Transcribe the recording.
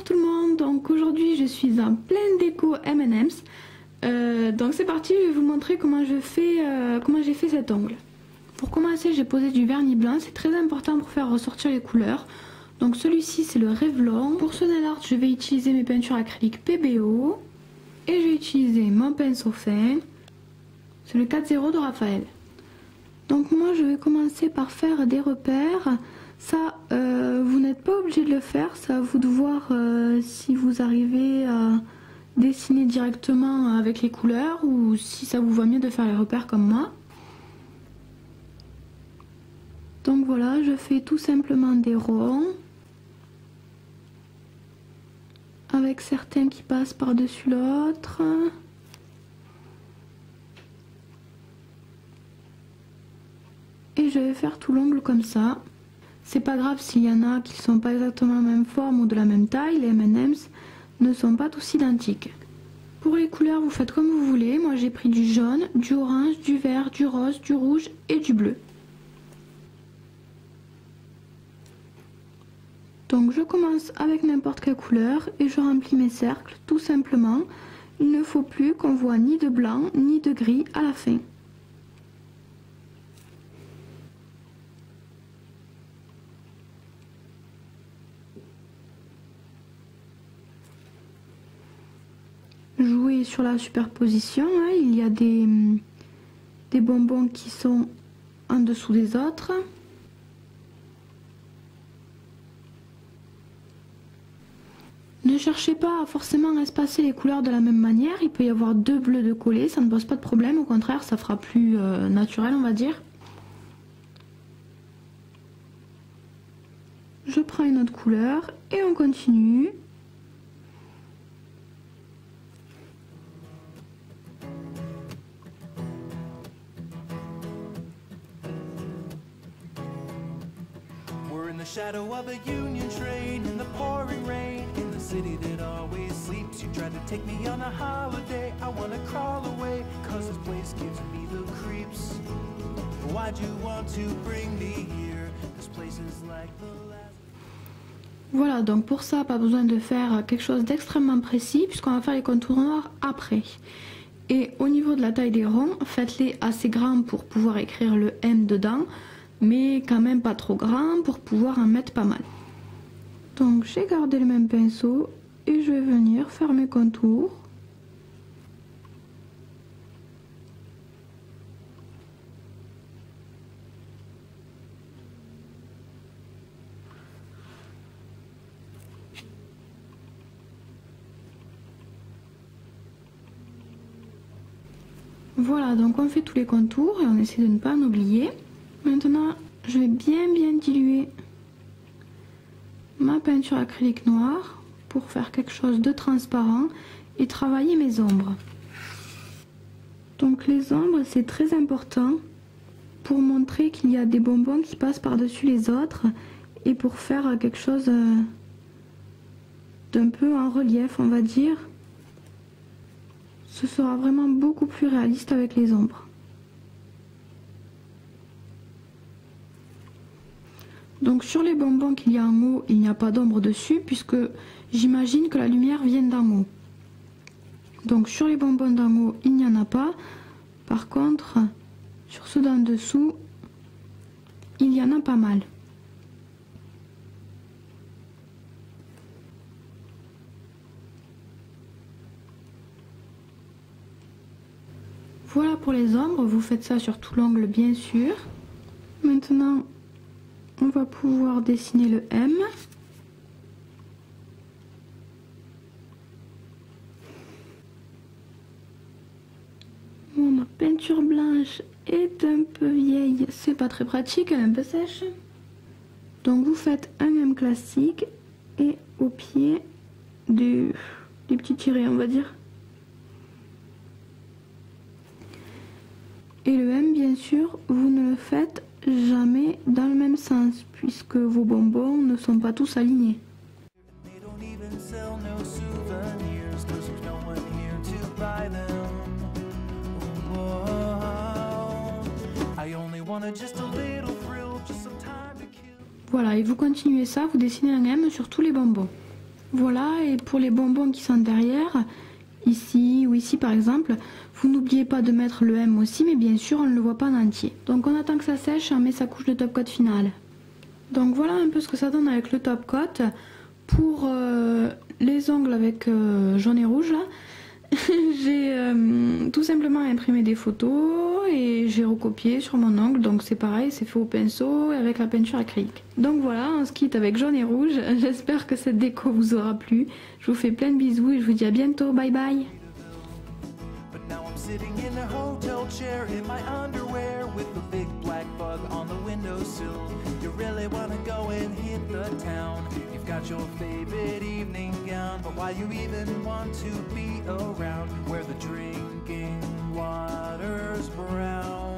Bonjour tout le monde, donc aujourd'hui je suis en pleine déco M&M's. Donc c'est parti, je vais vous montrer comment j'ai fait cet ongle. Pour commencer, j'ai posé du vernis blanc, c'est très important pour faire ressortir les couleurs. Donc celui-ci c'est le Revlon. Pour ce nail art, je vais utiliser mes peintures acryliques PBO. Et je vais utiliser mon pinceau fin, c'est le 4-0 de Raphaël. Donc moi je vais commencer par faire des repères. Ça, vous n'êtes pas obligé de le faire, c'est à vous de voir si vous arrivez à dessiner directement avec les couleurs ou si ça vous va mieux de faire les repères comme moi. Donc voilà, je fais tout simplement des ronds avec certains qui passent par-dessus l'autre. Et je vais faire tout l'ongle comme ça. C'est pas grave s'il y en a qui ne sont pas exactement la même forme ou de la même taille, les M&M's ne sont pas tous identiques. Pour les couleurs, vous faites comme vous voulez. Moi j'ai pris du jaune, du orange, du vert, du rose, du rouge et du bleu. Donc je commence avec n'importe quelle couleur et je remplis mes cercles tout simplement. Il ne faut plus qu'on voit ni de blanc ni de gris à la fin. Jouer sur la superposition, hein. Il y a des bonbons qui sont en dessous des autres. Ne cherchez pas forcément à espacer les couleurs de la même manière, il peut y avoir deux bleus de collés, ça ne pose pas de problème, au contraire ça fera plus naturel on va dire. Je prends une autre couleur et on continue. The shadow of a Union train in the pouring rain in the city that always sleeps. You tried to take me on a holiday. I wanna crawl away cause this place gives me the creeps. Why'd you want to bring me here? This place is like the last. Voilà, donc pour ça pas besoin de faire quelque chose d'extrêmement précis puisqu'on va faire les contours noirs après. Et au niveau de la taille des ronds, faites-les assez grands pour pouvoir écrire le M dedans, mais quand même pas trop grand pour pouvoir en mettre pas mal. Donc j'ai gardé le même pinceau et je vais venir faire mes contours. Voilà, donc on fait tous les contours et on essaie de ne pas en oublier. Maintenant, je vais bien diluer ma peinture acrylique noire pour faire quelque chose de transparent et travailler mes ombres. Donc les ombres, c'est très important pour montrer qu'il y a des bonbons qui passent par-dessus les autres et pour faire quelque chose d'un peu en relief, on va dire. Ce sera vraiment beaucoup plus réaliste avec les ombres. Donc sur les bonbons qu'il y a en haut, il n'y a pas d'ombre dessus puisque j'imagine que la lumière vient d'en haut. Donc sur les bonbons d'en haut, il n'y en a pas. Par contre, sur ceux d'en dessous, il y en a pas mal. Voilà pour les ombres, vous faites ça sur tout l'ongle bien sûr. Maintenant, on va pouvoir dessiner le M. Ma peinture blanche est un peu vieille, c'est pas très pratique, elle est un peu sèche. Donc vous faites un M classique et au pied des petits tirets on va dire. Et le M bien sûr, vous ne le faites jamais dans le même sens puisque vos bonbons ne sont pas tous alignés. Voilà, et vous continuez ça, vous dessinez un M sur tous les bonbons. Voilà, et pour les bonbons qui sont derrière, ici ou ici par exemple, vous n'oubliez pas de mettre le M aussi, mais bien sûr on ne le voit pas en entier. Donc on attend que ça sèche et on met sa couche de top coat finale. Donc voilà un peu ce que ça donne avec le top coat. Pour les ongles avec jaune et rouge là, j'ai tout simplement imprimé des photos et j'ai recopié sur mon ongle, donc c'est pareil, c'est fait au pinceau et avec la peinture acrylique. Donc voilà, on se quitte avec jaune et rouge. J'espère que cette déco vous aura plu. Je vous fais plein de bisous et je vous dis à bientôt, bye bye. Now I'm sitting in a hotel chair in my underwear with a big black bug on the windowsill. You really wanna go and hit the town. You've got your favorite evening gown, but why you even want to be around where the drinking water's brown?